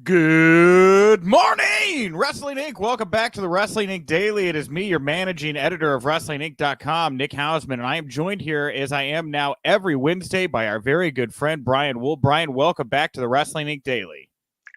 Good morning, Wrestling Inc. Welcome back to the Wrestling Inc. Daily. It is me, your managing editor of WrestlingInc.com, Nick Hausman, and I am joined here, as I am now every Wednesday, by our very good friend, Brian Wohl. Brian, welcome back to the Wrestling Inc. Daily.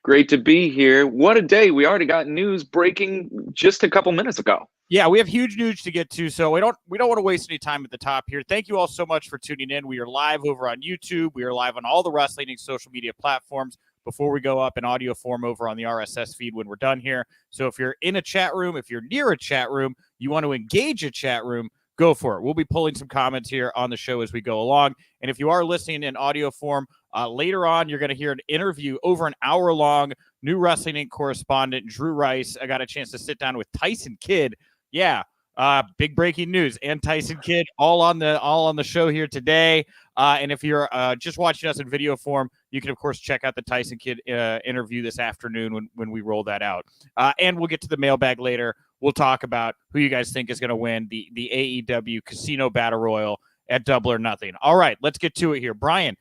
Great to be here. What a day. We already got news breaking just a couple minutes ago. Yeah, we have huge news to get to, so we don't want to waste any time at the top here. Thank you all so much for tuning in. We are live over on YouTube. We are live on all the Wrestling Inc. social media platforms before we go up in audio form over on the RSS feed when we're done here. So if you're in a chat room, if you're near a chat room, you want to engage a chat room, go for it. We'll be pulling some comments here on the show as we go along. And if you are listening in audio form, later on, you're going to hear an interview over an hour long. New Wrestling Inc. correspondent Drew Rice. I got a chance to sit down with Tyson Kidd. Yeah, big breaking news. And Tyson Kidd all on the show here today. And if you're just watching us in video form, you can, of course, check out the Tyson Kidd interview this afternoon when we roll that out. And we'll get to the mailbag later. We'll talk about who you guys think is going to win the AEW Casino Battle Royal at Double or Nothing. All right, let's get to it here. Brian,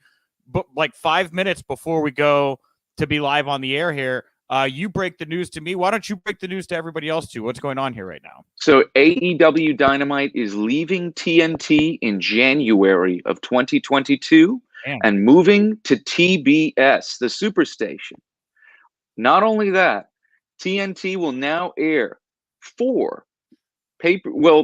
but like 5 minutes before we go to be live on the air here, you break the news to me. Why don't you break the news to everybody else too? What's going on here right now? So AEW Dynamite is leaving TNT in January of 2022 and moving to TBS, the Superstation. Not only that, TNT will now air 4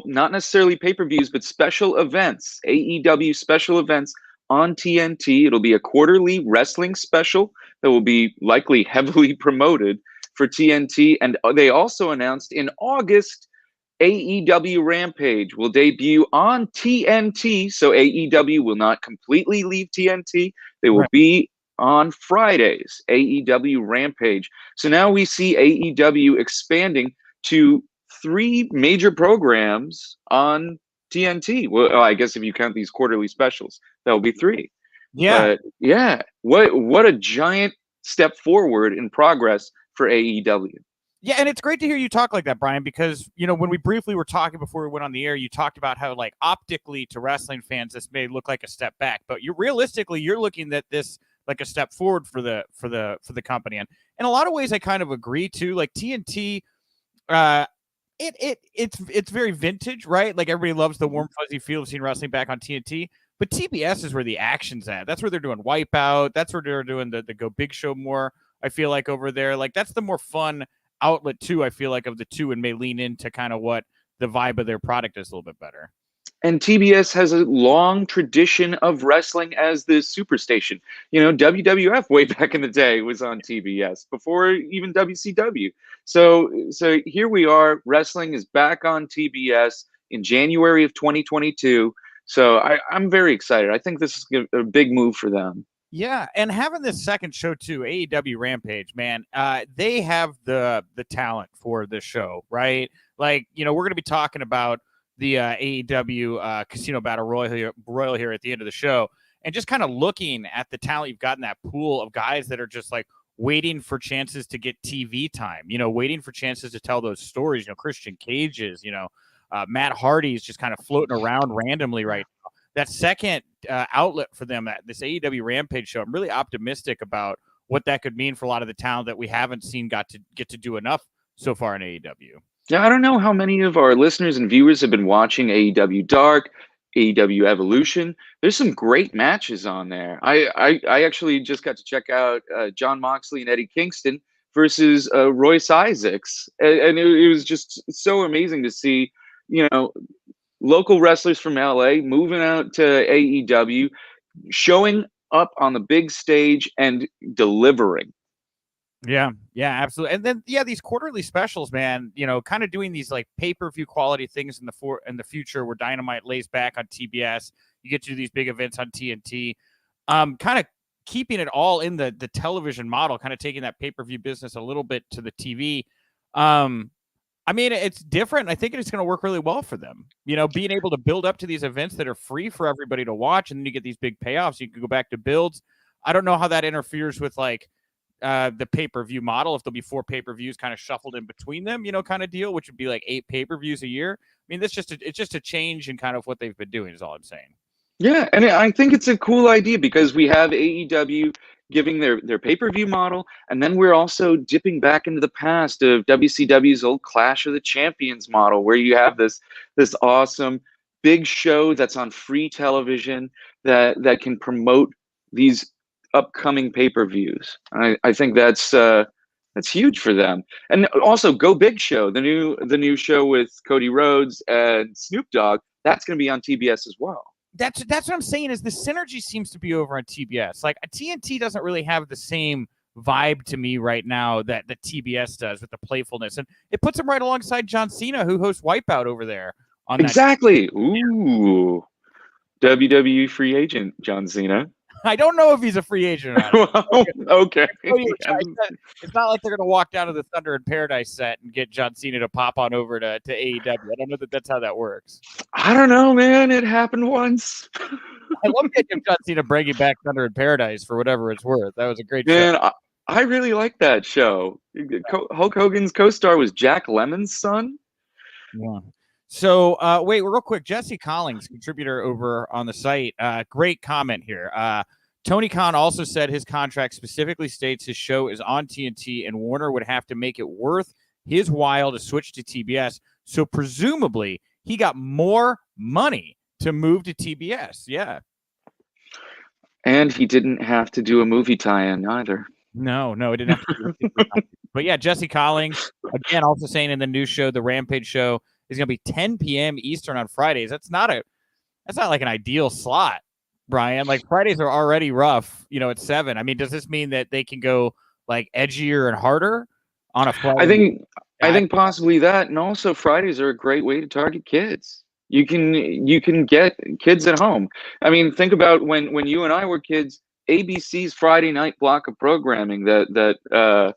not necessarily pay-per-views, but special events, AEW special events on TNT. It'll be a quarterly wrestling special that will be likely heavily promoted for TNT. And they also announced in August, AEW Rampage will debut on TNT. So AEW will not completely leave TNT. They will be on Fridays, AEW Rampage. So now we see AEW expanding to 3 major programs on TNT. Well, I guess if you count these quarterly specials, that will be 3. Yeah. But yeah, what a giant step forward in progress for AEW. Yeah, and it's great to hear you talk like that, Brian, because, you know, when we briefly were talking before we went on the air, you talked about how, like, optically to wrestling fans, this may look like a step back, but you're looking at this like a step forward for the company. And in a lot of ways, I kind of agree too. Like TNT, it's very vintage, right? Like everybody loves the warm fuzzy feel of seeing wrestling back on TNT, but TBS is where the action's at. That's where they're doing Wipeout. That's where they're doing the Go Big Show more. I feel like over there, like that's the more fun outlet too. I feel like of the two, and may lean into kind of what the vibe of their product is a little bit better. And TBS has a long tradition of wrestling as the superstation. You know, WWF way back in the day was on TBS before even WCW. So here we are. Wrestling is back on TBS in January of 2022. So I'm very excited. I think this is a big move for them. Yeah, and having this second show too, AEW Rampage, man, they have the talent for this show, right? Like, you know, we're going to be talking about the AEW Casino Battle Royal here at the end of the show, and just kind of looking at the talent you've got in that pool of guys that are just like waiting for chances to get TV time, you know, waiting for chances to tell those stories. You know, Christian Cage's, you know, Matt Hardy's just kind of floating around randomly right now. That second outlet for them, this AEW Rampage show, I'm really optimistic about what that could mean for a lot of the talent that we haven't seen get to do enough so far in AEW. Yeah, I don't know how many of our listeners and viewers have been watching AEW Dark, AEW Evolution. There's some great matches on there. I actually just got to check out Jon Moxley and Eddie Kingston versus Royce Isaacs, and it was just so amazing to see, you know, local wrestlers from LA moving out to AEW, showing up on the big stage and delivering. Yeah, absolutely. And then these quarterly specials, man, you know, kind of doing these like pay-per-view quality things in the future where Dynamite lays back on TBS. You get to do these big events on TNT. Kind of keeping it all in the television model, kind of taking that pay-per-view business a little bit to the TV. I mean, it's different. I think it's going to work really well for them. You know, being able to build up to these events that are free for everybody to watch, and then you get these big payoffs. You can go back to builds. I don't know how that interferes with like the pay-per-view model, if there'll be 4 pay-per-views kind of shuffled in between them, you know, kind of deal, which would be like 8 pay-per-views a year. I mean, it's just a change in kind of what they've been doing is all I'm saying. Yeah, and I think it's a cool idea because we have AEW giving their pay-per-view model, and then we're also dipping back into the past of WCW's old Clash of the Champions model, where you have this awesome big show that's on free television that can promote these upcoming pay-per-views. I think that's huge for them. And also Go Big Show, the new show with Cody Rhodes and Snoop Dogg, that's going to be on TBS as well. That's what I'm saying is the synergy seems to be over on TBS. Like TNT doesn't really have the same vibe to me right now that the TBS does with the playfulness, and it puts him right alongside John Cena, who hosts Wipeout over there. On exactly. That. Ooh, WWE free agent John Cena. I don't know if he's a free agent or not. Well, okay. It's not like they're going to walk down to the Thunder in Paradise set and get John Cena to pop on over to AEW. I don't know that that's how that works. I don't know, man. It happened once. I love getting John Cena bringing back Thunder in Paradise for whatever it's worth. That was a great show. Man, I really like that show. Hulk Hogan's co-star was Jack Lemmon's son. Yeah. So, wait, real quick. Jesse Collins, contributor over on the site, great comment here. Tony Khan also said his contract specifically states his show is on TNT and Warner would have to make it worth his while to switch to TBS. So presumably he got more money to move to TBS. Yeah. And he didn't have to do a movie tie-in either. No, he didn't have to do it. But yeah, Jesse Collins, again, also saying in the new show, the Rampage show, is going to be 10 p.m. Eastern on Fridays. That's not like an ideal slot, Brian. Like Fridays are already rough, at 7. I mean, does this mean that they can go like edgier and harder on a Friday? I think possibly that, and also Fridays are a great way to target kids. You can get kids at home. I mean, think about when you and I were kids. ABC's Friday night block of programming that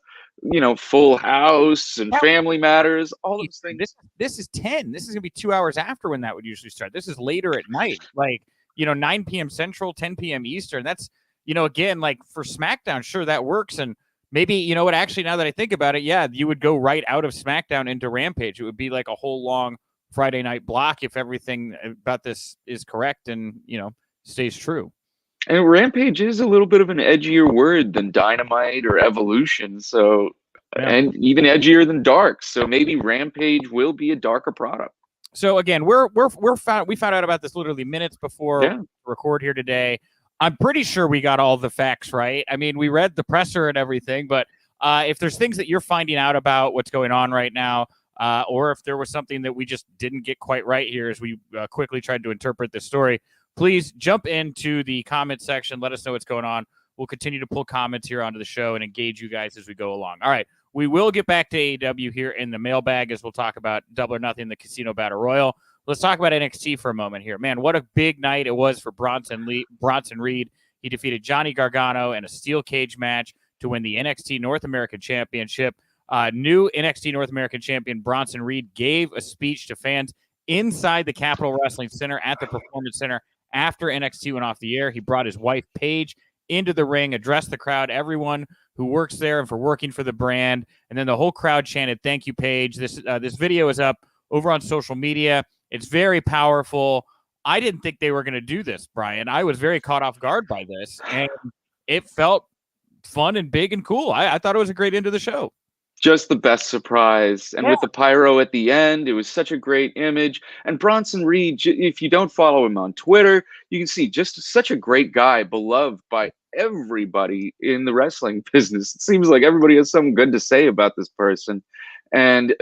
Full House and Family Matters, all those things. This is 10. This is going to be 2 hours after when that would usually start. This is later at night, like, 9 p.m. Central, 10 p.m. Eastern. That's, again, like for SmackDown, sure, that works. And maybe, actually, now that I think about it, yeah, you would go right out of SmackDown into Rampage. It would be like a whole long Friday night block if everything about this is correct and, stays true. And Rampage is a little bit of an edgier word than Dynamite or Evolution, so and even edgier than Dark. So maybe Rampage will be a darker product. So again, we found out about this literally minutes before we record here today. I'm pretty sure we got all the facts right. I mean, we read the presser and everything, but if there's things that you're finding out about what's going on right now, or if there was something that we just didn't get quite right here as we quickly tried to interpret this story, please jump into the comment section. Let us know what's going on. We'll continue to pull comments here onto the show and engage you guys as we go along. All right. We will get back to AEW here in the mailbag as we'll talk about Double or Nothing, the Casino Battle Royal. Let's talk about NXT for a moment here. Man, what a big night it was for Bronson Reed. He defeated Johnny Gargano in a steel cage match to win the NXT North American Championship. New NXT North American Champion Bronson Reed gave a speech to fans inside the Capitol Wrestling Center at the Performance Center after NXT went off the air. He brought his wife, Paige, into the ring, addressed the crowd, everyone who works there and for working for the brand. And then the whole crowd chanted, "Thank you, Paige." This video is up over on social media. It's very powerful. I didn't think they were going to do this, Brian. I was very caught off guard by this, and it felt fun and big and cool. I thought it was a great end to the show. Just the best surprise. And with the pyro at the end, it was such a great image. And Bronson Reed, if you don't follow him on Twitter, you can see just such a great guy, beloved by everybody in the wrestling business. It seems like everybody has something good to say about this person. And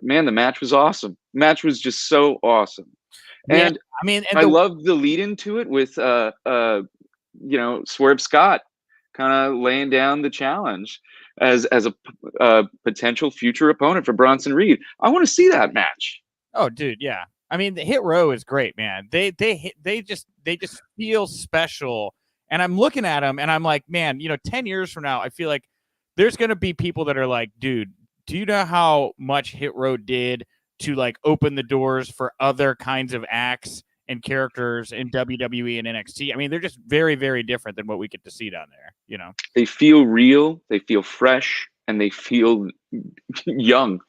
man, the match was awesome. The match was just so awesome. Yeah, and I love the lead into it with Swerve Scott kind of laying down the challenge as a potential future opponent for Bronson Reed. I want to see that match. Oh, dude, yeah. I mean, the Hit Row is great, man. They just feel special. And I'm looking at them and I'm like, man, 10 years from now, I feel like there's going to be people that are like, dude, do you know how much Hit Row did to like open the doors for other kinds of acts and characters in WWE and NXT? I mean, they're just very, very different than what we get to see down there, They feel real. They feel fresh. and they feel young,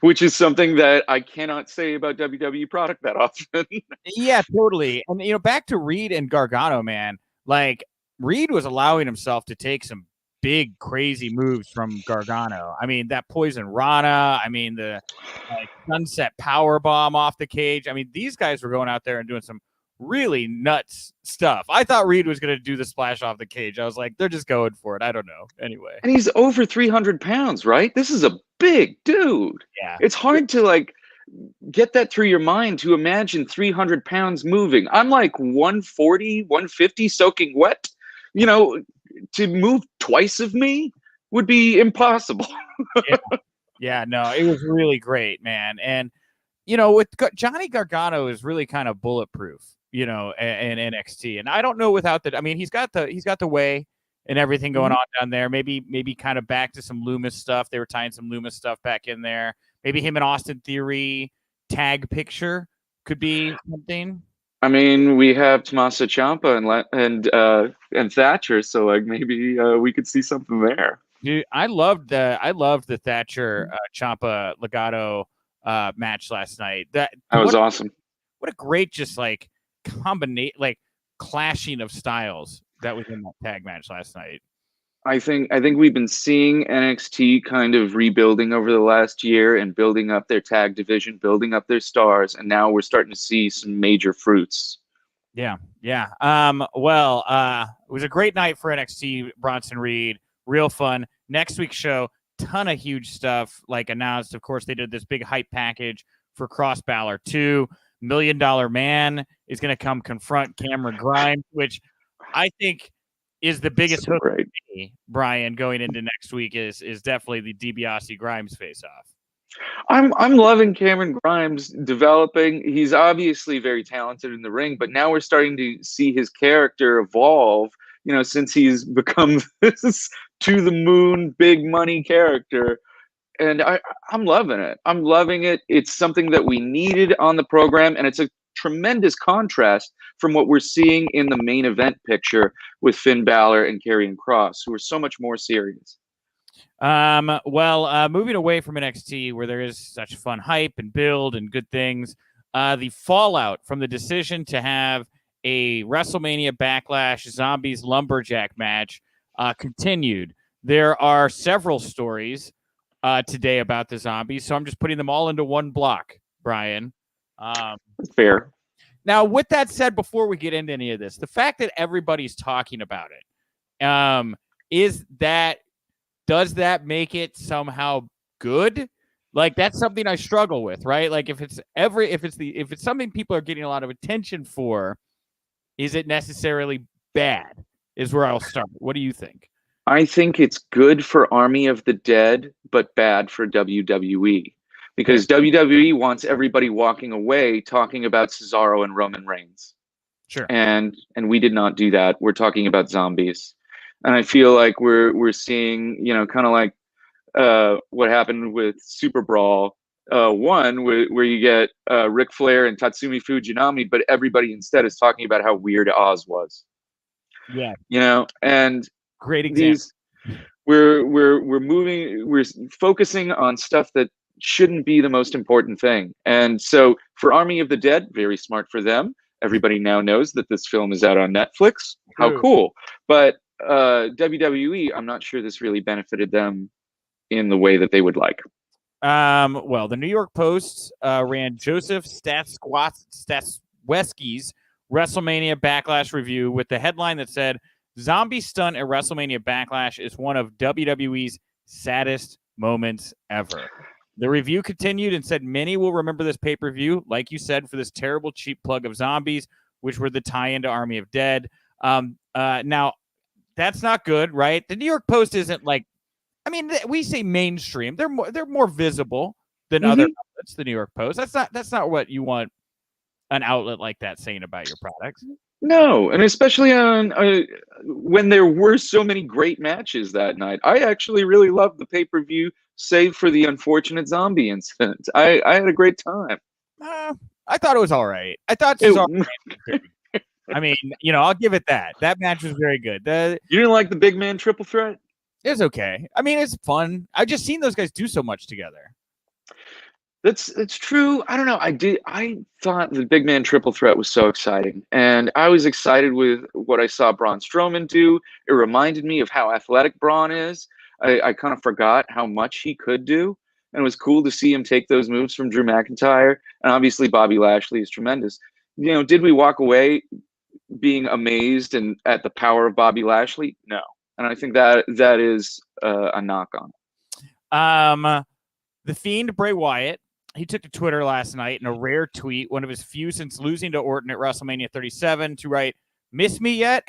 which is something that I cannot say about WWE product that often. Yeah, totally. And back to Reed and Gargano, man. Like Reed was allowing himself to take some big, crazy moves from Gargano. I mean, that Poison Rana. I mean, the sunset power bomb off the cage. I mean, these guys were going out there and doing some really nuts stuff. I thought Reed was going to do the splash off the cage. I was like, they're just going for it. I don't know. Anyway. And he's over 300 pounds, right? This is a big dude. Yeah. It's hard to get that through your mind to imagine 300 pounds moving. I'm like 140, 150 soaking wet. To move twice of me would be impossible. Yeah, no, it was really great, man. And, with Johnny Gargano is really kind of bulletproof, in NXT. And I don't know without that. I mean, he's got the way and everything going on down there. Maybe kind of back to some Loomis stuff. They were tying some Loomis stuff back in there. Maybe him and Austin Theory tag picture could be something. I mean, we have Tommaso Ciampa and Thatcher, so maybe we could see something there. Dude, I loved the Thatcher Ciampa Legato match last night. That was awesome. What a great combination, clashing of styles that was in that tag match last night. I think we've been seeing NXT kind of rebuilding over the last year and building up their tag division, building up their stars, and now we're starting to see some major fruits. Yeah. Well, it was a great night for NXT. Bronson Reed, real fun. Next week's show, ton of huge stuff announced. Of course, they did this big hype package for Cross Balor 2. $1 Million Man is going to come confront Cameron Grimes, which I think is the biggest hook for me, Brian, going into next week is definitely the DiBiase Grimes face-off. I'm loving Cameron Grimes developing. He's obviously very talented in the ring, but now we're starting to see his character evolve, since he's become this to the moon big money character. And I'm loving it. I'm loving it. It's something that we needed on the program, and it's a tremendous contrast from what we're seeing in the main event picture with Finn Balor and Karrion Kross, who are so much more serious. Moving away from NXT, where there is such fun hype and build and good things, the fallout from the decision to have a WrestleMania Backlash Zombies Lumberjack match continued. There are several stories today about the Zombies, so I'm just putting them all into one block, Brian. Fair. Now, with that said, before we get into any of this, the fact that everybody's talking about it, does that make it somehow good? That's something I struggle with, right? If it's something people are getting a lot of attention for, is it necessarily bad? Is where I'll start. What do you think? I think it's good for Army of the Dead, but bad for WWE. Because WWE wants everybody walking away talking about Cesaro and Roman Reigns. Sure. And we did not do that. We're talking about zombies. And I feel like we're seeing, kind of like what happened with Super Brawl 1, where you get Ric Flair and Tatsumi Fujinami, but everybody instead is talking about how weird Oz was. Yeah. And great example. We're focusing on stuff that shouldn't be the most important thing. And so for Army of the Dead, very smart for them. Everybody now knows that this film is out on Netflix. How cool. But WWE, I'm not sure this really benefited them in the way that they would like. The New York Post ran Joseph Statsweski's WrestleMania Backlash review with the headline that said, "Zombie stunt at WrestleMania Backlash is one of WWE's saddest moments ever." The review continued and said many will remember this pay-per-view, like you said, for this terrible cheap plug of zombies, which were the tie-in to Army of Dead. Now, that's not good, right? The New York Post isn't we say mainstream. They're more visible than other outlets. The New York Post. That's not what you want an outlet like that saying about your products. No, and especially on when there were so many great matches that night. I actually really loved the pay-per-view, save for the unfortunate zombie incident. I had a great time. I thought it was all right. I thought Cesaro. I mean, I'll give it that. That match was very good. You didn't like the big man triple threat? It's okay. I mean, it's fun. I've just seen those guys do so much together. That's true. I don't know. I thought the big man triple threat was so exciting, and I was excited with what I saw Braun Strowman do. It reminded me of how athletic Braun is. I kind of forgot how much he could do, and it was cool to see him take those moves from Drew McIntyre. And obviously, Bobby Lashley is tremendous. Did we walk away being amazed and at the power of Bobby Lashley? No, and I think that is a knock on it. The Fiend Bray Wyatt. He took to Twitter last night in a rare tweet, one of his few since losing to Orton at WrestleMania 37, to write, "Miss me yet?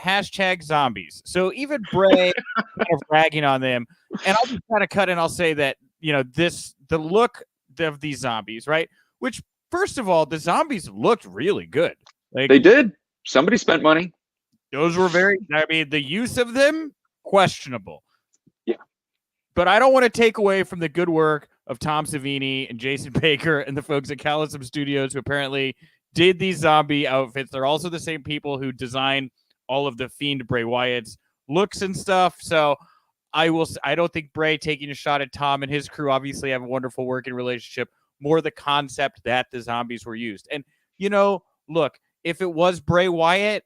#zombies." So even Bray kind of ragging on them. And I'll just kind of cut in. I'll say that, the look of these zombies, right? Which, first of all, the zombies looked really good. Like, they did. Somebody spent money. Those were the use of them, questionable. Yeah. But I don't want to take away from the good work of Tom Savini and Jason Baker and the folks at Callison Studios who apparently did these zombie outfits. They're also the same people who designed all of the Fiend Bray Wyatt's looks and stuff. So I don't think Bray taking a shot at Tom and his crew obviously have a wonderful working relationship. More the concept that the zombies were used. And, look, if it was Bray Wyatt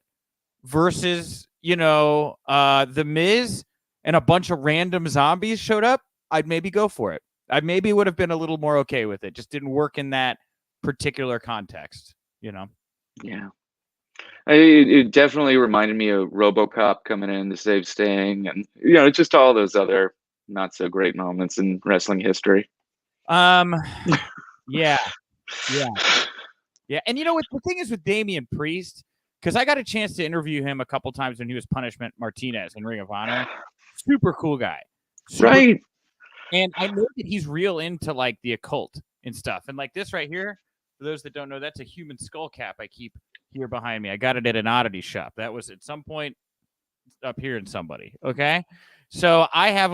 versus, The Miz and a bunch of random zombies showed up, I'd maybe go for it. I maybe would have been a little more okay with it. Just didn't work in that particular context, Yeah. It definitely reminded me of RoboCop coming in to save Sting, and just all those other not so great moments in wrestling history. Yeah. And what the thing is with Damian Priest, because I got a chance to interview him a couple times when he was Punishment Martinez in Ring of Honor. Super cool guy. Right. And I know that he's real into like the occult and stuff. And like this right here, for those that don't know, that's a human skull cap I keep here behind me. I got it at an oddity shop. That was at some point up here in somebody. Okay. So I have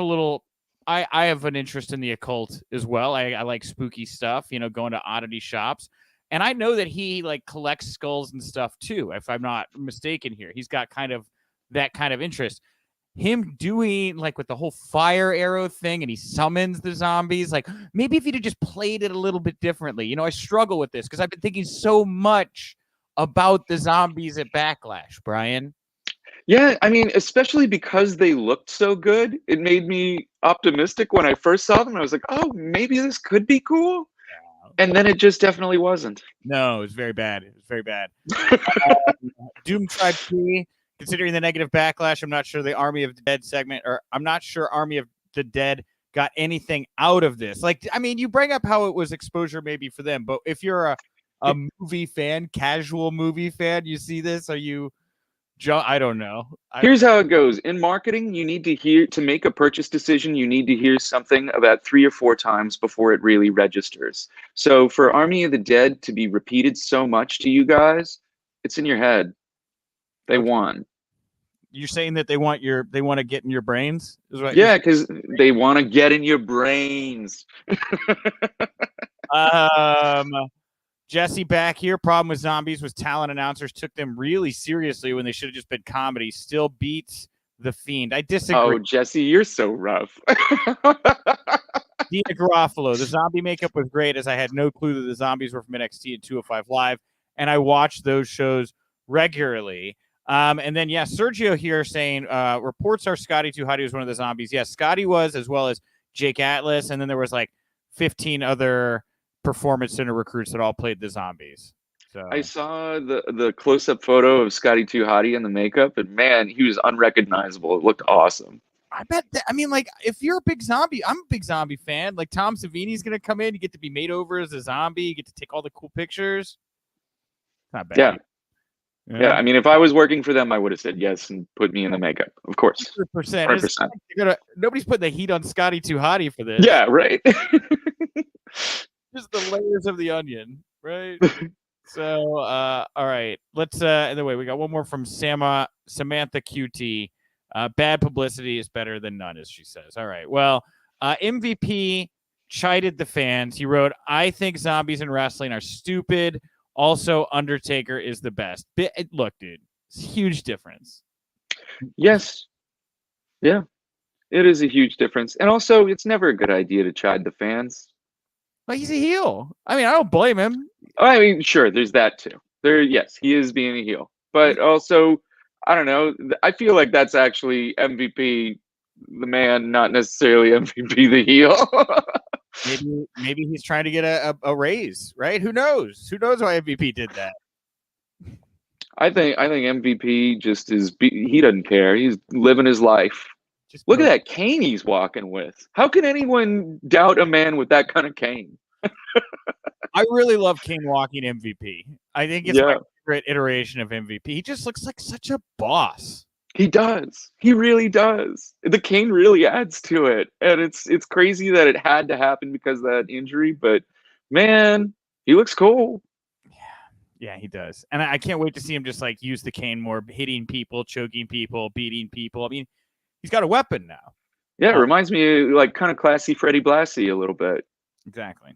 I have an interest in the occult as well. I like spooky stuff, going to oddity shops. And I know that he like collects skulls and stuff too, if I'm not mistaken here. He's got kind of that kind of interest. Him doing like with the whole fire arrow thing and he summons the zombies, like maybe if he'd have just played it a little bit differently. I struggle with this because I've been thinking so much about the zombies at Backlash, Brian. Yeah, I mean, especially because they looked so good, it made me optimistic when I first saw them. I was like, oh, maybe this could be cool. And then it just definitely wasn't. No, it was very bad. Doom Tribe P, considering the negative backlash, I'm not sure the Army of the Dead segment, or I'm not sure Army of the Dead got anything out of this. Like, I mean, you bring up how it was exposure maybe for them, but if you're a movie fan, casual movie fan, you see this, are you... I don't know. Here's how it goes. In marketing, you need to make a purchase decision, you need to hear something about 3 or 4 times before it really registers. So for Army of the Dead to be repeated so much to you guys, it's in your head. They won. You're saying that they want to get in your brains? Yeah, because they want to get in your brains. Jesse back here. Problem with zombies was talent announcers took them really seriously when they should have just been comedy. Still beats the Fiend. I disagree. Oh, Jesse, you're so rough. Dina Garofalo. The zombie makeup was great, as I had no clue that the zombies were from NXT and 205 Live, and I watched those shows regularly. And then, Sergio here saying reports are Scotty 2 Hottie was one of the zombies. Yes, Scotty was, as well as Jake Atlas, and then there was like 15 other Performance Center recruits that all played the zombies. So I saw the close-up photo of Scotty 2 Hottie in the makeup, and man, he was unrecognizable. It looked awesome. I bet like if you're a big zombie, I'm a big zombie fan. Like Tom Savini's gonna come in, you get to be made over as a zombie, you get to take all the cool pictures. Not bad. Yeah. I mean, if I was working for them, I would have said yes and put me in the makeup. Of course. 100%. Nobody's putting the heat on Scotty 2 Hottie for this. Yeah, right. Just the layers of the onion, right? So, all right. Let's, anyway, we got one more from Samantha QT. Bad publicity is better than none, as she says. All right. Well, MVP chided the fans. He wrote, I think zombies in wrestling are stupid. Also, Undertaker is the best. Look, dude, it's a huge difference. Yes. Yeah. It is a huge difference. And also, it's never a good idea to chide the fans. Like, he's a heel. I mean, I don't blame him. I mean, sure, there's that too. Yes, he is being a heel. But also, I don't know. I feel like that's actually MVP, the man, not necessarily MVP, the heel. Maybe he's trying to get a raise, right? Who knows? Who knows why MVP did that? I think MVP just he doesn't care. He's living his life. Look at that cane he's walking with. How can anyone doubt a man with that kind of cane? I really love Kane walking MVP. I think it's my favorite iteration of MVP. He just looks like such a boss. He does. He really does. The cane really adds to it. And it's crazy that it had to happen because of that injury, but man, he looks cool. Yeah, he does. And I can't wait to see him just like use the cane more, hitting people, choking people, beating people. I mean, he's got a weapon now. Yeah, it reminds me of like kind of classy Freddie Blassie a little bit. Exactly.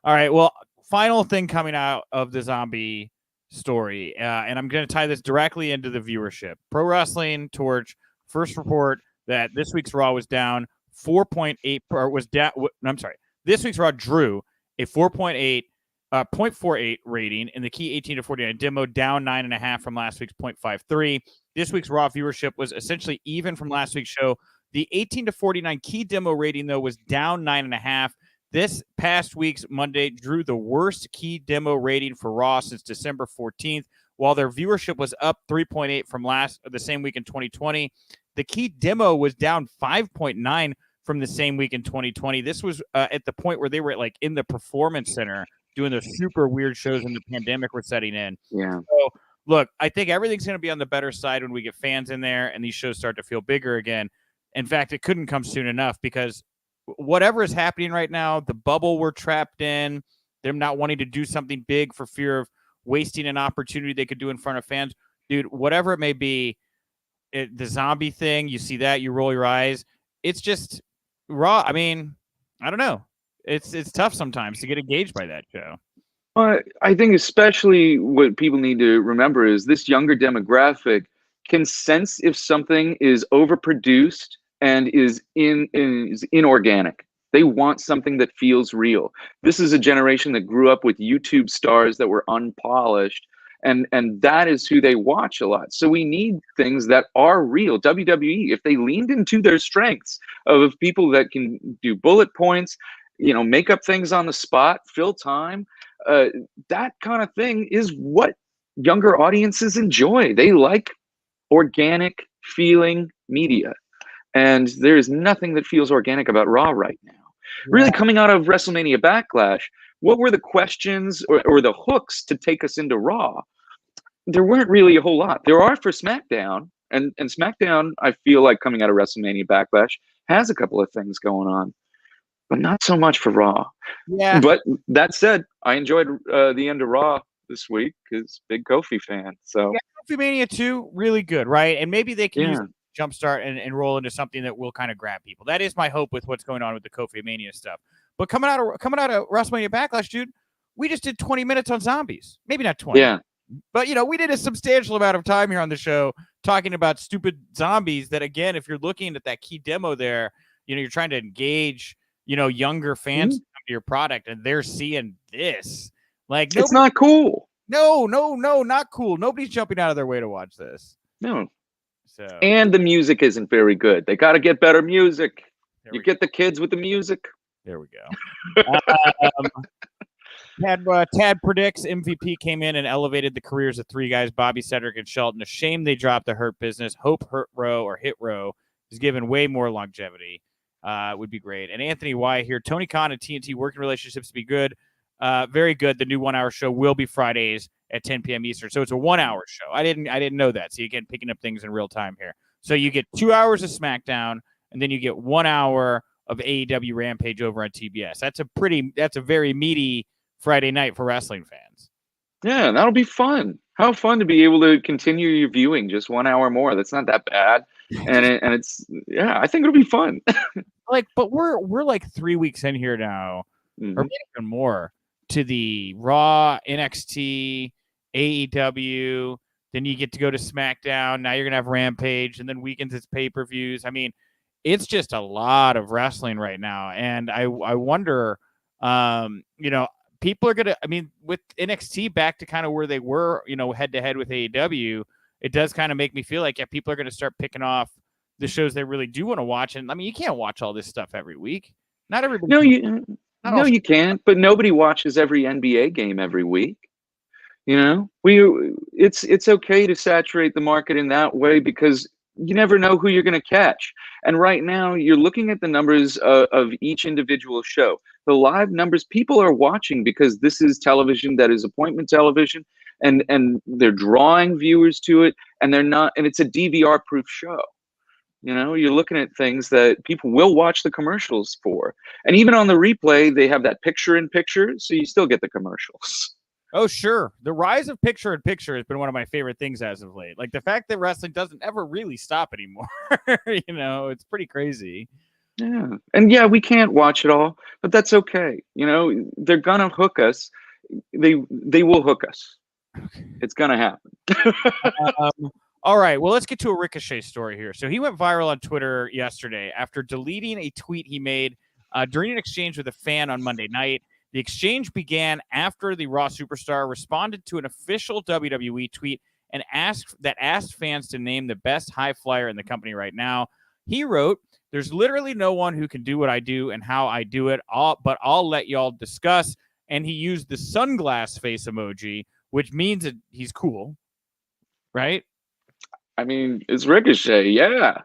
All right, well, final thing coming out of the zombie story, and I'm going to tie this directly into the viewership. Pro Wrestling Torch first report that this week's Raw was down 4.8, or was down. I'm sorry, this week's Raw drew a 0.48 rating in the key 18 to 49 demo, down 9.5 from last week's 0.53. This week's Raw viewership was essentially even from last week's show. The 18 to 49 key demo rating, though, was down 9.5. This past week's Monday drew the worst key demo rating for Raw since December 14th, while their viewership was up 3.8 from the same week in 2020. The key demo was down 5.9 from the same week in 2020. This was at the point where they were like in the Performance Center doing those super weird shows when the pandemic was setting in. Yeah. So, look, I think everything's going to be on the better side when we get fans in there and these shows start to feel bigger again. In fact, it couldn't come soon enough because whatever is happening right now, the bubble we're trapped in, them not wanting to do something big for fear of wasting an opportunity they could do in front of fans, dude, whatever it may be, the zombie thing, you see that, you roll your eyes. It's just Raw. I mean, I don't know. It's tough sometimes to get engaged by that show. I think especially what people need to remember is this younger demographic can sense if something is overproduced and is inorganic. They want something that feels real. This is a generation that grew up with YouTube stars that were unpolished, and that is who they watch a lot. So we need things that are real. WWE, if they leaned into their strengths of people that can do bullet points, make up things on the spot, fill time, that kind of thing is what younger audiences enjoy. They like organic feeling media. And there is nothing that feels organic about Raw right now. Yeah. Really, coming out of WrestleMania Backlash, what were the questions or the hooks to take us into Raw? There weren't really a whole lot. There are for SmackDown, and SmackDown, I feel like coming out of WrestleMania Backlash, has a couple of things going on, but not so much for Raw. Yeah. But that said, I enjoyed the end of Raw this week because big Kofi fan. So yeah, Kofi Mania 2, really good, right? And maybe they can use jumpstart and roll into something that will kind of grab people. That is my hope with what's going on with the Kofi Mania stuff. But coming out of WrestleMania Backlash, dude, we just did 20 minutes on zombies. Maybe not 20. Yeah. But, we did a substantial amount of time here on the show talking about stupid zombies that, again, if you're looking at that key demo there, you're trying to engage, younger fans to your product, and they're seeing this. Like, it's not cool. No, not cool. Nobody's jumping out of their way to watch this. No. So. And the music isn't very good. They got to get better music. You get the kids with the music. There we go. Tad predicts MVP came in and elevated the careers of three guys, Bobby, Cedric, and Shelton. A shame they dropped the Hurt Business. Hope Hurt Row or Hit Row is given way more longevity. Would be great. And Anthony Y here. Tony Khan and TNT working relationships to be good. Very good. The new 1 hour show will be Fridays at 10 p.m. Eastern. So it's a 1 hour show. I didn't know that. So you get picking up things in real time here. So you get 2 hours of SmackDown, and then you get 1 hour of AEW Rampage over on TBS. That's a very meaty Friday night for wrestling fans. Yeah, that'll be fun. How fun to be able to continue your viewing just 1 hour more. That's not that bad. And it's I think it'll be fun. But we're like 3 weeks in here now, or maybe even more, to the Raw, NXT, AEW. Then you get to go to SmackDown. Now you're gonna have Rampage, and then weekends it's pay-per-views. I mean, it's just a lot of wrestling right now. And I wonder, you know, people are going to, I mean, with NXT back to kind of where they were, you know, head to head with AEW, it does kind of make me feel like, yeah, people are going to start picking off the shows they really do want to watch. And I mean, you can't watch all this stuff every week. Not everybody. No, you can't. But nobody watches every NBA game every week. You know, it's okay to saturate the market in that way because you never know who you're going to catch. And right now, you're looking at the numbers of each individual show. The live numbers, people are watching because this is television that is appointment television, and they're drawing viewers to it, and they're not, and it's a DVR-proof show. You know, you're looking at things that people will watch the commercials for. And even on the replay, they have that picture-in-picture, so you still get the commercials. Oh, sure. The rise of picture-in-picture has been one of my favorite things as of late. Like the fact that wrestling doesn't ever really stop anymore. You know, it's pretty crazy. Yeah. And yeah, we can't watch it all, but that's okay. You know, they're going to hook us. They will hook us. It's going to happen. All right, well, let's get to a Ricochet story here. So he went viral on Twitter yesterday after deleting a tweet he made during an exchange with a fan on Monday night. The exchange began after the Raw superstar responded to an official WWE tweet and asked fans to name the best high flyer in the company right now. He wrote, "There's literally no one who can do what I do and how I do it, but I'll let y'all discuss." And he used the sunglass face emoji, which means that he's cool, right? I mean, it's Ricochet, yeah.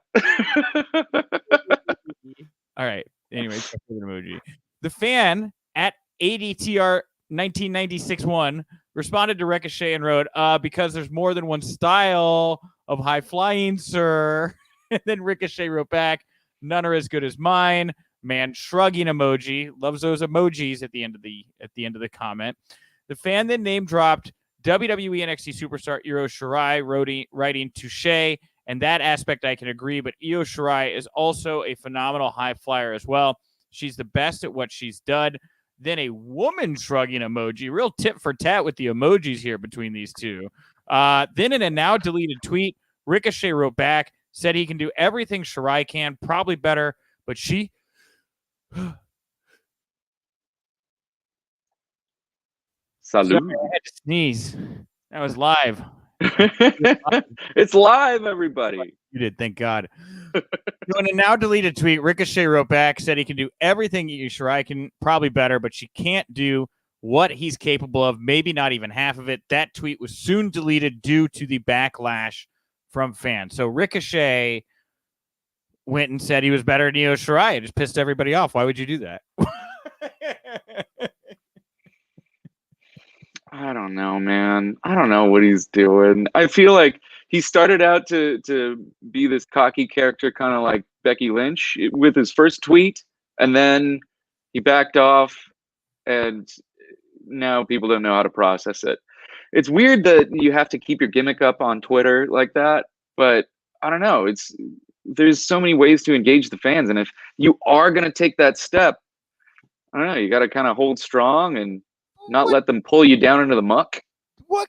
All right. Anyway, emoji. The fan at ADTR 1996-1 responded to Ricochet and wrote, because there's more than one style of high flying, sir. And then Ricochet wrote back, "None are as good as mine." Man shrugging emoji. Loves those emojis at the end of the comment. The fan then name dropped WWE NXT superstar Io Shirai, writing touche, and that aspect I can agree, but Io Shirai is also a phenomenal high flyer as well. She's the best at what she's done. Then a woman shrugging emoji. Real tit for tat with the emojis here between these two. Then in a now deleted tweet, Ricochet wrote back, said he can do everything Shirai can, probably better, but she... Salud. Sorry, I had to sneeze. That was live. It's live, everybody. You did, thank God. In a now deleted tweet, Ricochet wrote back, said he can do everything Shirai can, probably better, but she can't do what he's capable of, maybe not even half of it. That tweet was soon deleted due to the backlash from fans. So Ricochet went and said he was better than Io Shirai. It just pissed everybody off. Why would you do that? I don't know, man. I don't know what he's doing. I feel like he started out to be this cocky character, kind of like Becky Lynch with his first tweet, and then he backed off, and now people don't know how to process it. It's weird that you have to keep your gimmick up on Twitter like that, but I don't know. There's so many ways to engage the fans, and if you are going to take that step, I don't know, you got to kind of hold strong and not let them pull you down into the muck. What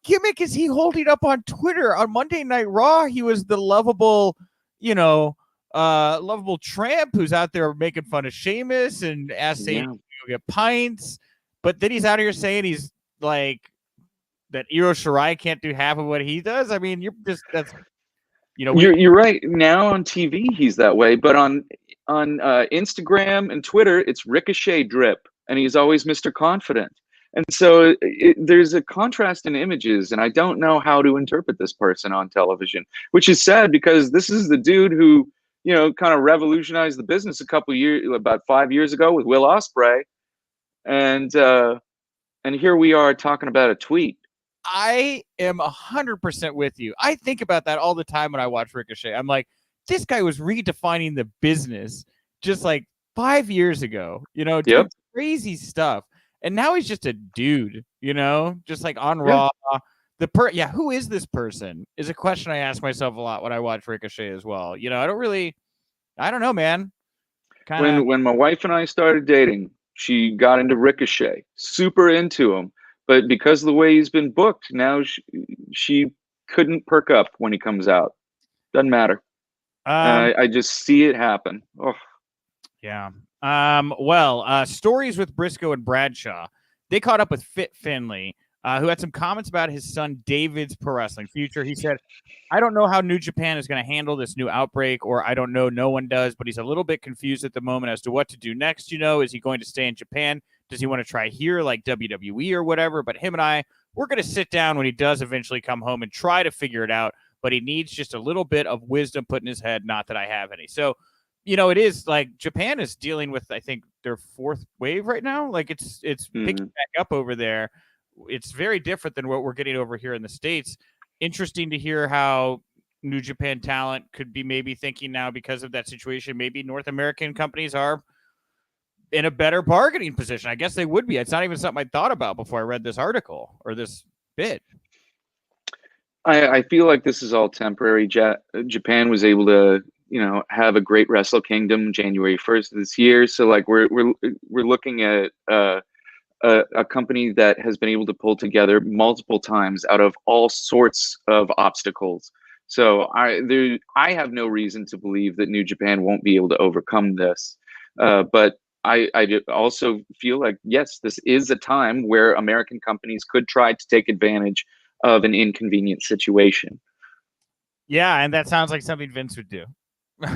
gimmick is he holding up on Twitter? On Monday Night Raw, he was the lovable, lovable tramp who's out there making fun of Sheamus and asking to get pints. But then he's out here saying he's like that Io Shirai can't do half of what he does. I mean, you're right. Now on TV, he's that way, but on Instagram and Twitter, it's Ricochet drip. And he's always Mr. Confident. And so there's a contrast in images, and I don't know how to interpret this person on television, which is sad because this is the dude who, kind of revolutionized the business about 5 years ago with Will Ospreay. And here we are talking about a tweet. I am 100% with you. I think about that all the time when I watch Ricochet. I'm like, this guy was redefining the business just like 5 years ago, doing crazy stuff. And now he's just a dude, just like on Raw. Who is this person is a question I ask myself a lot when I watch Ricochet as well. I don't know, man. When my wife and I started dating, she got into Ricochet, super into him. But because of the way he's been booked, now she couldn't perk up when he comes out. Doesn't matter. I just see it happen. Oh. Yeah. Stories with Briscoe and Bradshaw. They caught up with Fit Finlay, who had some comments about his son David's pro wrestling future. He said, I don't know how New Japan is going to handle this new outbreak, or I don't know, no one does, but he's a little bit confused at the moment as to what to do next. Is he going to stay in Japan? Does he want to try here like WWE or whatever? But him and I, we're going to sit down when he does eventually come home and try to figure it out. But he needs just a little bit of wisdom put in his head. Not that I have any. So, it is like Japan is dealing with, I think, their fourth wave right now. Like it's picking back up over there. It's very different than what we're getting over here in the States. Interesting to hear how New Japan talent could be maybe thinking now because of that situation. Maybe North American companies are in a better bargaining position. I guess they would be. It's not even something I thought about before I read this article or this bit. I feel like this is all temporary. Japan was able to, have a great Wrestle Kingdom January 1st of this year. So like we're looking at a company that has been able to pull together multiple times out of all sorts of obstacles. So I have no reason to believe that New Japan won't be able to overcome this. But I also feel like, yes, this is a time where American companies could try to take advantage of an inconvenient situation. Yeah, and that sounds like something Vince would do.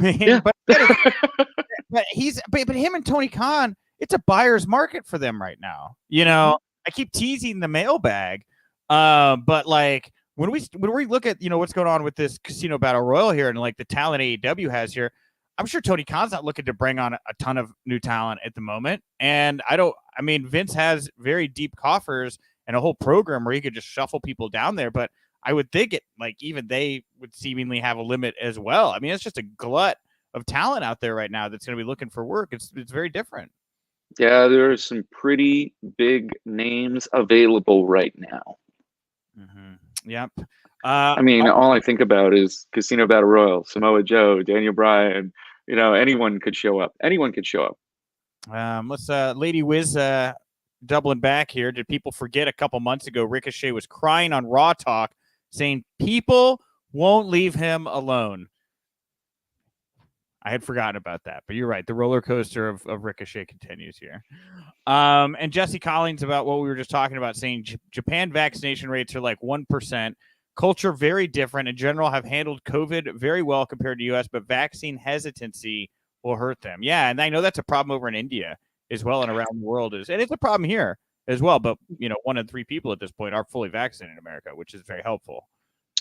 Yeah. but him and Tony Khan, it's a buyer's market for them right now. I keep teasing the mailbag, but like when we look at what's going on with this Casino Battle Royal here and like the talent AEW has here, I'm sure Tony Khan's not looking to bring on a ton of new talent at the moment. And Vince has very deep coffers and a whole program where he could just shuffle people down there, but I would think even they would seemingly have a limit as well. It's just a glut of talent out there right now that's going to be looking for work. It's very different. Yeah, there are some pretty big names available right now. Mm-hmm. Yep. All I think about is Casino Battle Royal, Samoa Joe, Daniel Bryan. Anyone could show up. Let's Lady Wiz doubling back here. Did people forget a couple months ago Ricochet was crying on Raw Talk saying people won't leave him alone? I had forgotten about that, but you're right. The roller coaster of Ricochet continues here. And Jesse Collins about what we were just talking about, saying Japan vaccination rates are like 1%. Culture very different. In general, have handled COVID very well compared to U.S., but vaccine hesitancy will hurt them. Yeah, and I know that's a problem over in India as well and around the world. And it's a problem here as well. But, 1 in 3 people at this point are fully vaccinated in America, which is very helpful.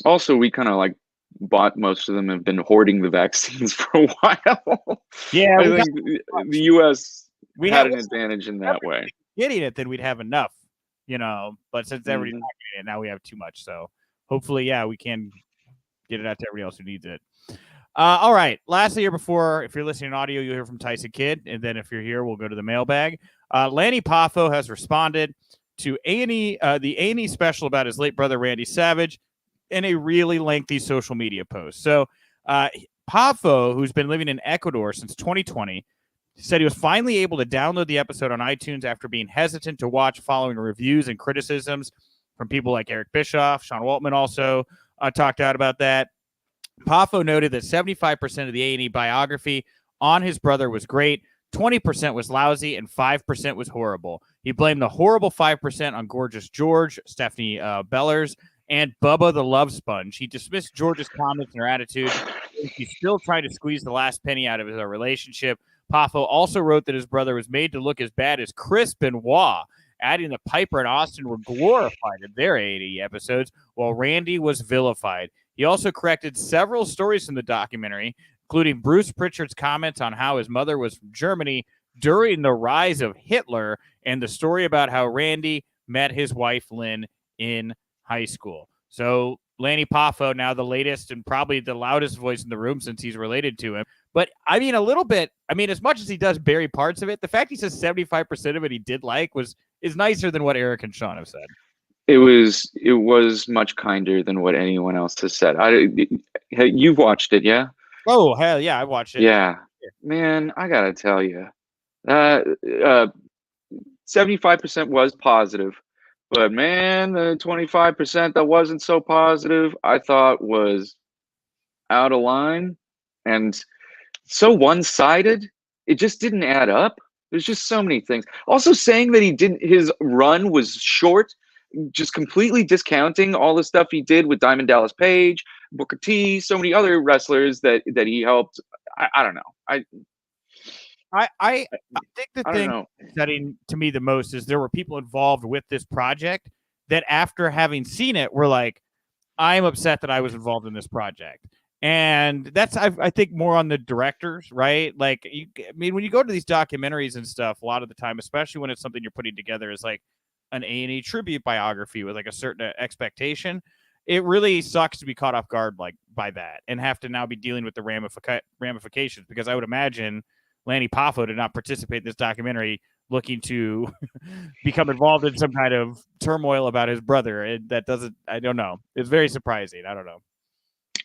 Also, we kind of like bought most of them have been hoarding the vaccines for a while. Yeah, I think the U.S. had an advantage in that way. Getting it, then we'd have enough, but since everybody's not getting it, now we have too much. So hopefully, we can get it out to everybody else who needs it. All right. Lastly, here before, if you're listening to audio, you'll hear from Tyson Kidd. And then if you're here, we'll go to the mailbag. Lanny Poffo has responded to the A&E special about his late brother, Randy Savage, in a really lengthy social media post. So Poffo, who's been living in Ecuador since 2020, said he was finally able to download the episode on iTunes after being hesitant to watch following reviews and criticisms from people like Eric Bischoff. Sean Waltman also talked out about that. Poffo noted that 75% of the A&E biography on his brother was great, 20% was lousy, and 5% was horrible. He blamed the horrible 5% on Gorgeous George, Stephanie Bellers, and Bubba the Love Sponge. He dismissed George's comments and her attitude. He's still trying to squeeze the last penny out of his relationship. Poffo also wrote that his brother was made to look as bad as Chris Benoit, adding that Piper and Austin were glorified in their A&E episodes, while Randy was vilified. He also corrected several stories from the documentary, including Bruce Pritchard's comments on how his mother was from Germany during the rise of Hitler, and the story about how Randy met his wife, Lynn, in high school. So Lanny Poffo, now the latest and probably the loudest voice in the room since he's related to him. But a little bit, as much as he does bury parts of it, the fact he says 75% of it he did like is nicer than what Eric and Sean have said. It was much kinder than what anyone else has said. You've watched it, yeah? Oh, hell yeah, I watched it. Yeah. Man, I gotta tell you, 75% was positive. But man, the 25% that wasn't so positive, I thought was out of line. and so one-sided. It just didn't add up. There's just so many things. Also saying that his run was short, just completely discounting all the stuff he did with Diamond Dallas Page, Booker T, so many other wrestlers that he helped. I don't know. I think the thing upsetting to me the most is there were people involved with this project that after having seen it were like, I'm upset that I was involved in this project. And that's, I think, more on the directors, right? Like, I mean, when you go to these documentaries and stuff, a lot of the time, especially when it's something you're putting together as like an A&E tribute biography with like a certain expectation, it really sucks to be caught off guard like by that and have to now be dealing with the ramifications, because I would imagine Lanny Poffo did not participate in this documentary looking to become involved in some kind of turmoil about his brother. I don't know. It's very surprising. I don't know.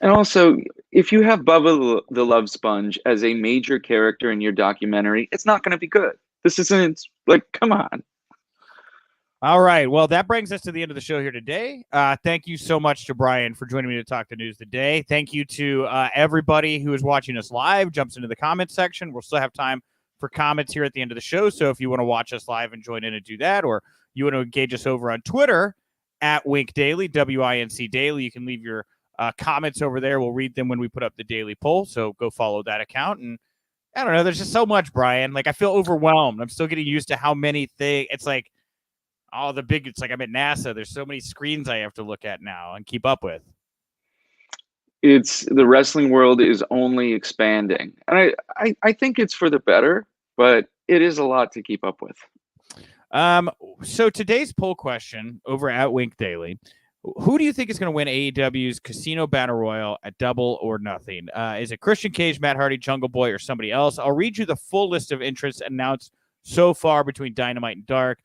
And also, if you have Bubba the Love Sponge as a major character in your documentary, it's not going to be good. This isn't, like, come on. All right. Well, that brings us to the end of the show here today. Thank you so much to Brian for joining me to talk the news today. Thank you to everybody who is watching us live, jumps into the comments section. We'll still have time for comments here at the end of the show. So if you want to watch us live and join in and do that, or you want to engage us over on Twitter at WInc Daily, WINC Daily, you can leave your comments over there. We'll read them when we put up the daily poll. So go follow that account. And I don't know, there's just so much, Brian. Like, I feel overwhelmed. I'm still getting used to how many things. It's like, it's like I'm at NASA. There's so many screens I have to look at now and keep up with. The wrestling world is only expanding. And I think it's for the better, but it is a lot to keep up with. So today's poll question over at WInc Daily: who do you think is going to win AEW's Casino Battle Royal at Double or Nothing? Is it Christian Cage, Matt Hardy, Jungle Boy, or somebody else? I'll read you the full list of interests announced so far between Dynamite and Dark.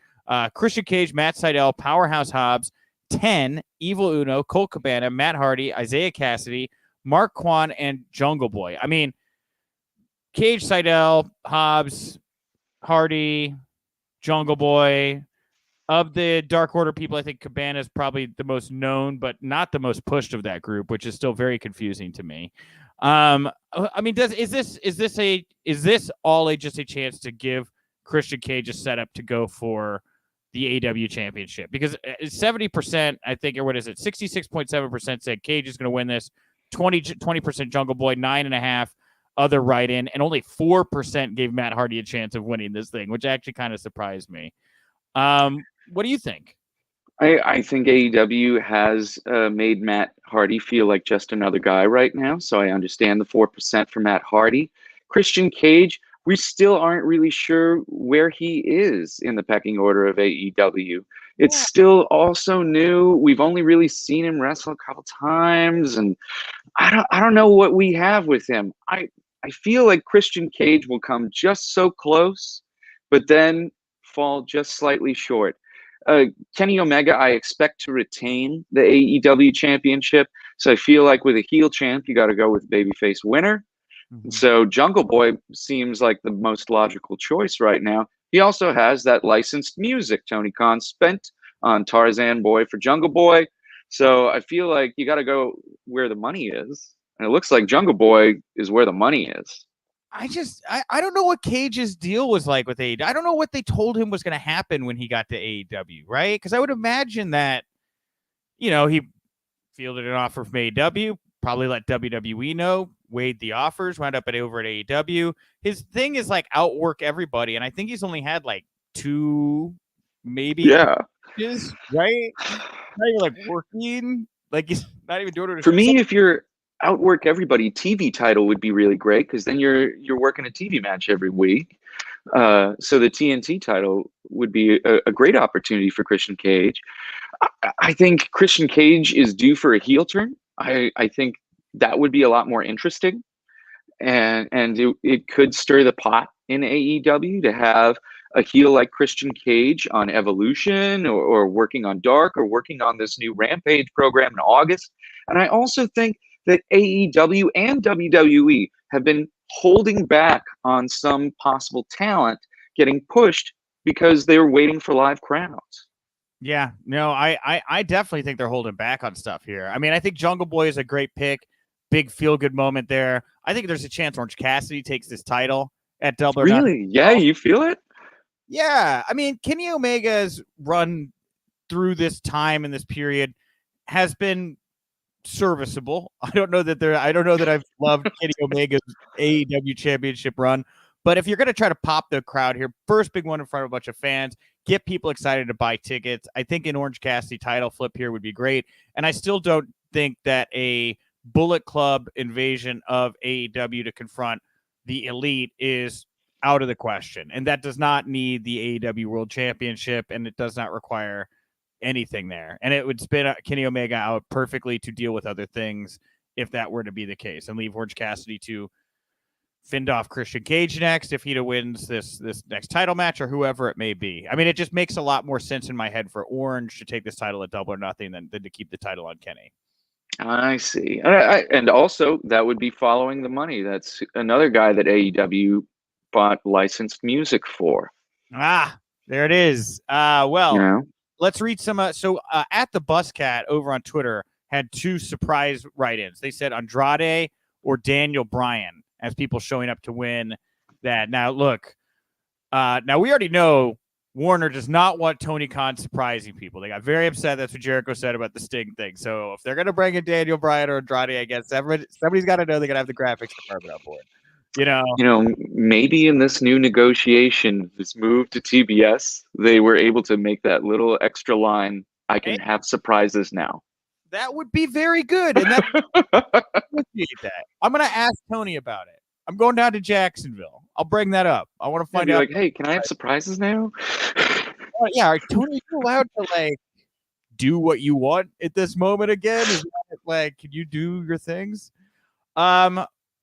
Christian Cage, Matt Sydal, Powerhouse Hobbs, 10, Evil Uno, Colt Cabana, Matt Hardy, Isaiah Cassidy, Mark Quan, and Jungle Boy. I mean, Cage, Sydal, Hobbs, Hardy, Jungle Boy. Of the Dark Order people, I think Cabana is probably the most known, but not the most pushed of that group, which is still very confusing to me. I mean, is this all just a chance to give Christian Cage a setup to go for the AEW championship? Because 70%, I think, or what is it? 66.7% said Cage is going to win this. 20% Jungle Boy, 9.5% other write-in, and only 4% gave Matt Hardy a chance of winning this thing, which actually kind of surprised me. What do you think? I think AEW has made Matt Hardy feel like just another guy right now. So I understand the 4% for Matt Hardy. Christian Cage, we still aren't really sure where he is in the pecking order of AEW. It's still also new. We've only really seen him wrestle a couple times, and I don't know what we have with him. I feel like Christian Cage will come just so close, but then fall just slightly short. Kenny Omega, I expect to retain the AEW championship. So I feel like with a heel champ, you got to go with babyface winner. Mm-hmm. So Jungle Boy seems like the most logical choice right now. He also has that licensed music Tony Khan spent on Tarzan Boy for Jungle Boy. So I feel like you got to go where the money is. And it looks like Jungle Boy is where the money is. I don't know what Cage's deal was like with AEW. I don't know what they told him was going to happen when he got to AEW, right? Because I would imagine that, he fielded an offer from AEW, probably let WWE know, weighed the offers, wound up over at AEW. His thing is like outwork everybody, and I think he's only had like 2, maybe, matches, right? Not even like working, like he's not even doing it. For me, if you're outwork everybody, TV title would be really great, because then you're working a TV match every week. So the TNT title would be a great opportunity for Christian Cage. I think Christian Cage is due for a heel turn. I think that would be a lot more interesting, and it could stir the pot in AEW to have a heel like Christian Cage on Evolution, or working on Dark, or working on this new Rampage program in August. And I also think that AEW and WWE have been holding back on some possible talent getting pushed because they were waiting for live crowds. Yeah, no, I definitely think they're holding back on stuff here. I mean, I think Jungle Boy is a great pick. big feel-good moment there. I think there's a chance Orange Cassidy takes this title at Double or Nothing. Really? Yeah, you feel it? Yeah. I mean, Kenny Omega's run through this time in this period has been serviceable. I don't know that I've loved Kenny Omega's AEW championship run, but if you're going to try to pop the crowd here, first big one in front of a bunch of fans, get people excited to buy tickets. I think an Orange Cassidy title flip here would be great. And I still don't think that a Bullet Club invasion of AEW to confront the Elite is out of the question. And that does not need the AEW World Championship, and it does not require anything there. And it would spin Kenny Omega out perfectly to deal with other things if that were to be the case, and leave Orange Cassidy to fend off Christian Cage next if he wins this next title match or whoever it may be. I mean, it just makes a lot more sense in my head for Orange to take this title at Double or Nothing than to keep the title on Kenny. I see. And also, that would be following the money. That's another guy that AEW bought licensed music for. Ah, there it is. Well, You know? let's read some. At the Buscat over on Twitter had 2 surprise write-ins. They said Andrade or Daniel Bryan as people showing up to win that. Now, look, now we already know Warner does not want Tony Khan surprising people. They got very upset. That's what Jericho said about the Sting thing. So if they're going to bring in Daniel Bryan or Andrade, I guess somebody's got to know they're going to have the graphics department up for it. You know, maybe in this new negotiation, this move to TBS, they were able to make that little extra line. I can have surprises now. That would be very good. And that appreciate that. I'm going to ask Tony about it. I'm going down to Jacksonville. I'll bring that up. I want to find out. Like, hey, can I have surprises now? Yeah, Tony, are you allowed to do what you want at this moment again? Is that, can you do your things?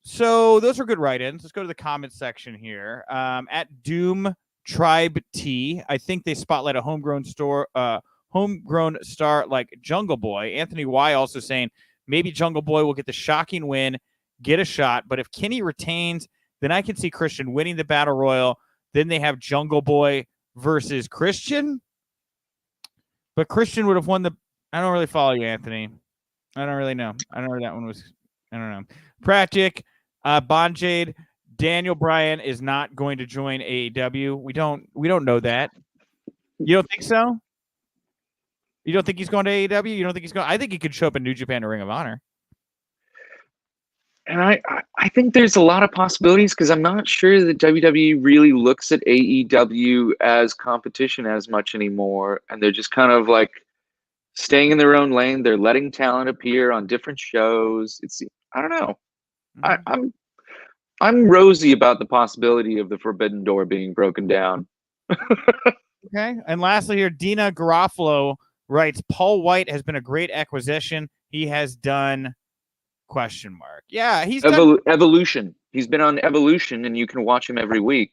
So those are good write-ins. Let's go to the comments section here. At Doom Tribe T, I think they spotlight a homegrown star like Jungle Boy. Anthony Y also saying maybe Jungle Boy will get the shocking win, get a shot, but if Kenny retains, then I can see Christian winning the Battle Royal. Then they have Jungle Boy versus Christian. But Christian would have won the... I don't really follow you, Anthony. I don't really know. I don't know where that one was. I don't know. Pratic, Bonjade, Daniel Bryan is not going to join AEW. We don't know that. You don't think so? You don't think he's going to AEW? You don't think he's going? I think he could show up in New Japan or Ring of Honor. And I think there's a lot of possibilities because I'm not sure that WWE really looks at AEW as competition as much anymore. And they're just kind of like staying in their own lane. They're letting talent appear on different shows. I don't know. Mm-hmm. I'm rosy about the possibility of the Forbidden Door being broken down. Okay. And lastly here, Dina Garofalo writes, Paul White has been a great acquisition. He has done... ? Yeah, he's done... Evolution. He's been on Evolution, and you can watch him every week.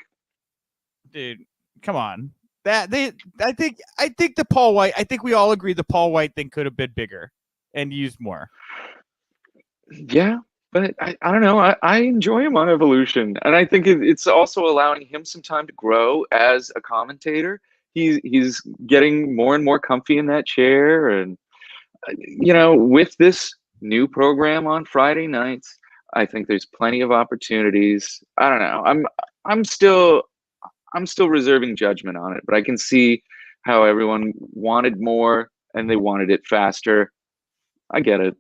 Dude, come on. I think the Paul White. I think we all agree the Paul White thing could have been bigger and used more. Yeah, but I don't know. I enjoy him on Evolution, and I think it's also allowing him some time to grow as a commentator. He's getting more and more comfy in that chair, and with this new program on Friday nights, I think there's plenty of opportunities. I don't know. I'm still reserving judgment on it, but I can see how everyone wanted more and they wanted it faster. I get it.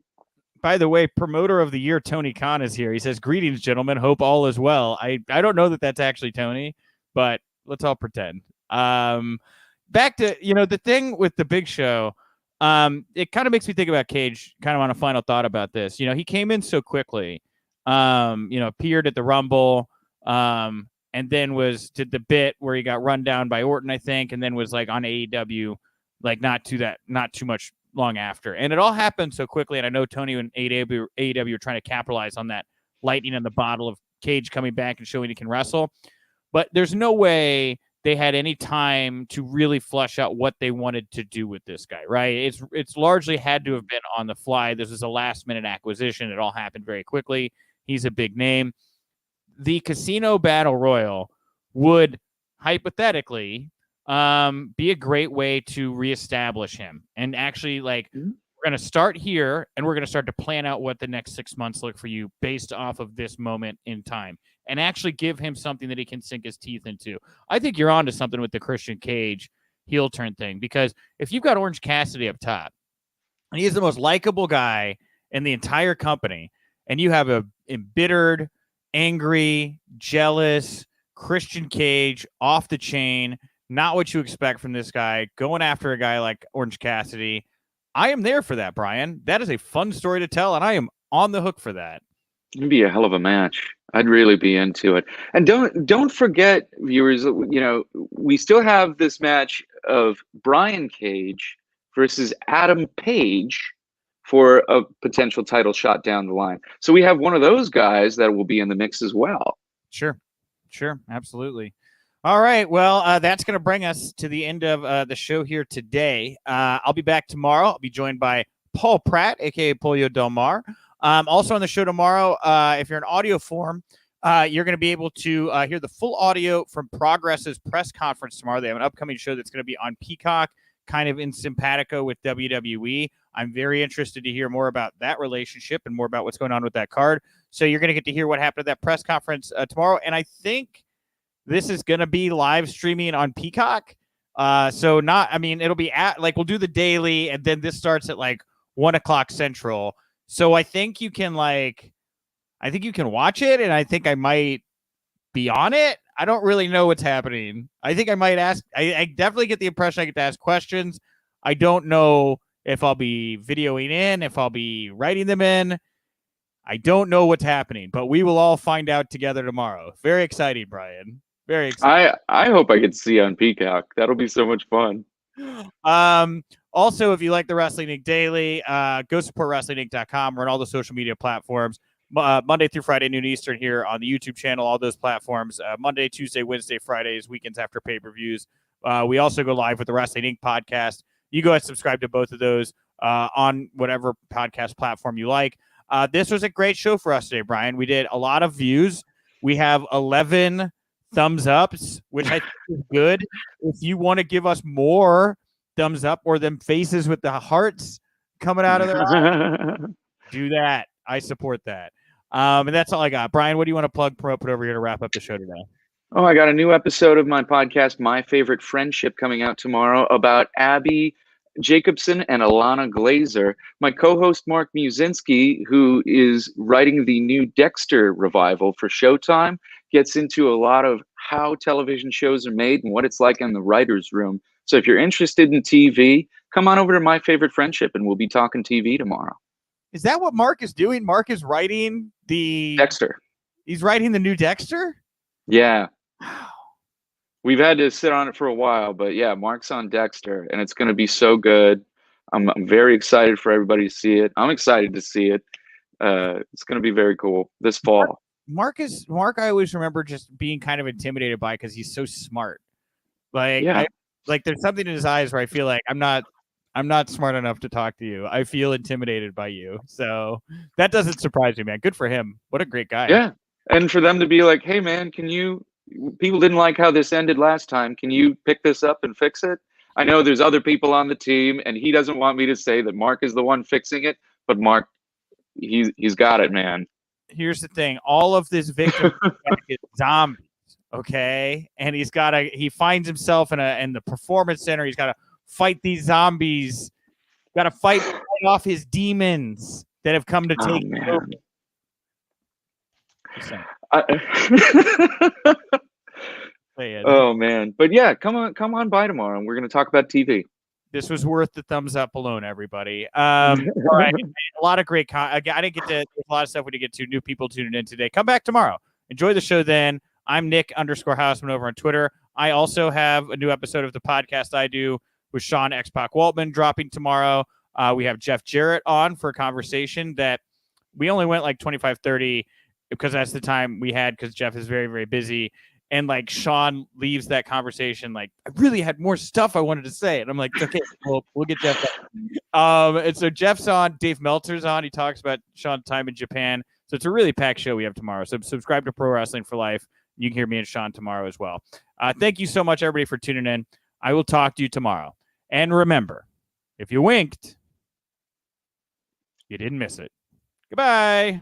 By the way, promoter of the year Tony Khan is here. He says, "Greetings, gentlemen. Hope all is well." I don't know that that's actually Tony, but let's all pretend. Back to the thing with the Big Show. It kind of makes me think about Cage, kind of on a final thought about this. He came in so quickly, appeared at the Rumble, and then did the bit where he got run down by Orton, I think, and then was on AEW, not too much long after. And it all happened so quickly. And I know Tony and AEW are trying to capitalize on that lightning in the bottle of Cage coming back and showing he can wrestle. But there's no way they had any time to really flesh out what they wanted to do with this guy, right? It's largely had to have been on the fly. This was a last-minute acquisition. It all happened very quickly. He's a big name. The Casino Battle Royal would hypothetically be a great way to reestablish him and actually We're going to start here, and we're going to start to plan out what the next 6 months look for you based off of this moment in time, and actually give him something that he can sink his teeth into. I think you're onto something with the Christian Cage heel turn thing, because if you've got Orange Cassidy up top, and he's the most likable guy in the entire company, and you have a embittered, angry, jealous Christian Cage off the chain, not what you expect from this guy, going after a guy like Orange Cassidy, I am there for that, Brian. That is a fun story to tell, and I am on the hook for that. It'd be a hell of a match. I'd really be into it. And don't forget, viewers, we still have this match of Brian Cage versus Adam Page for a potential title shot down the line. So we have one of those guys that will be in the mix as well. Sure, absolutely. All right, well, that's going to bring us to the end of the show here today. I'll be back tomorrow. I'll be joined by Paul Pratt, a.k.a. Polio Del Mar. Also on the show tomorrow, if you're in audio form, you're going to be able to hear the full audio from Progress's press conference tomorrow. They have an upcoming show that's going to be on Peacock, kind of in simpatico with WWE. I'm very interested to hear more about that relationship and more about what's going on with that card. So you're going to get to hear what happened at that press conference tomorrow. And I think this is going to be live streaming on Peacock. It'll be we'll do the daily, and then this starts at 1:00 Central. So I think you can watch it, and I think I might be on it. I don't really know what's happening. I think I might ask. I definitely get the impression I get to ask questions. I don't know if I'll be videoing in, if I'll be writing them in. I don't know what's happening, but we will all find out together tomorrow. Very exciting, Brian. Very exciting. I hope I get to see you on Peacock. That'll be so much fun. Also, if you like the Wrestling Inc. Daily, go support WrestlingInc.com. We're on all the social media platforms. Monday through Friday, noon Eastern here on the YouTube channel, all those platforms. Monday, Tuesday, Wednesday, Fridays, weekends after pay-per-views. We also go live with the Wrestling Inc. podcast. You go ahead and subscribe to both of those on whatever podcast platform you like. This was a great show for us today, Brian. We did a lot of views. We have 11 thumbs ups, which I think is good. If you want to give us more thumbs up or them faces with the hearts coming out of their eyes, do that. I support that. And that's all I got. Brian, what do you want to plug, promote, put over here to wrap up the show today? Oh, I got a new episode of my podcast, My Favorite Friendship, coming out tomorrow about Abby Jacobson and Alana Glazer. My co-host, Mark Musinski, who is writing the new Dexter revival for Showtime, gets into a lot of how television shows are made and what it's like in the writer's room. So if you're interested in TV, come on over to My Favorite Friendship, and we'll be talking TV tomorrow. Is that what Mark is doing? Mark is writing the Dexter. He's writing the new Dexter? Yeah. We've had to sit on it for a while, but yeah, Mark's on Dexter, and it's going to be so good. I'm very excited for everybody to see it. I'm excited to see it. It's going to be very cool this fall. Mark, I always remember just being kind of intimidated by because he's so smart. There's something in his eyes where I feel like I'm not smart enough to talk to you. I feel intimidated by you. So that doesn't surprise me, man. Good for him. What a great guy. Yeah. And for them to be like, hey, man, people didn't like how this ended last time. Can you pick this up and fix it? I know there's other people on the team, and he doesn't want me to say that Mark is the one fixing it, but Mark, he's got it, man. Here's the thing. All of this victim is zombies, okay? And he finds himself in the performance center. He's got to fight these zombies. Got to fight off his demons that have come to take him over. Oh man, but yeah, come on by tomorrow, and we're going to talk about TV. This was worth the thumbs up alone, everybody. All right, a lot of great I didn't get to. There's a lot of stuff we didn't get to. New people tuning in today. Come back tomorrow. Enjoy the show. Then I'm Nick_Hausman over on Twitter. I also have a new episode of the podcast I do with Sean X-Pac Waltman dropping tomorrow. We have Jeff Jarrett on for a conversation that we only went 25-30 because that's the time we had because Jeff is very, very busy. And Sean leaves that conversation I really had more stuff I wanted to say. And I'm like, okay, we'll get Jeff back. And so Jeff's on, Dave Meltzer's on. He talks about Sean's time in Japan. So it's a really packed show we have tomorrow. So subscribe to Pro Wrestling for Life. You can hear me and Sean tomorrow as well. Thank you so much, everybody, for tuning in. I will talk to you tomorrow. And remember, if you winked, You didn't miss it. Goodbye.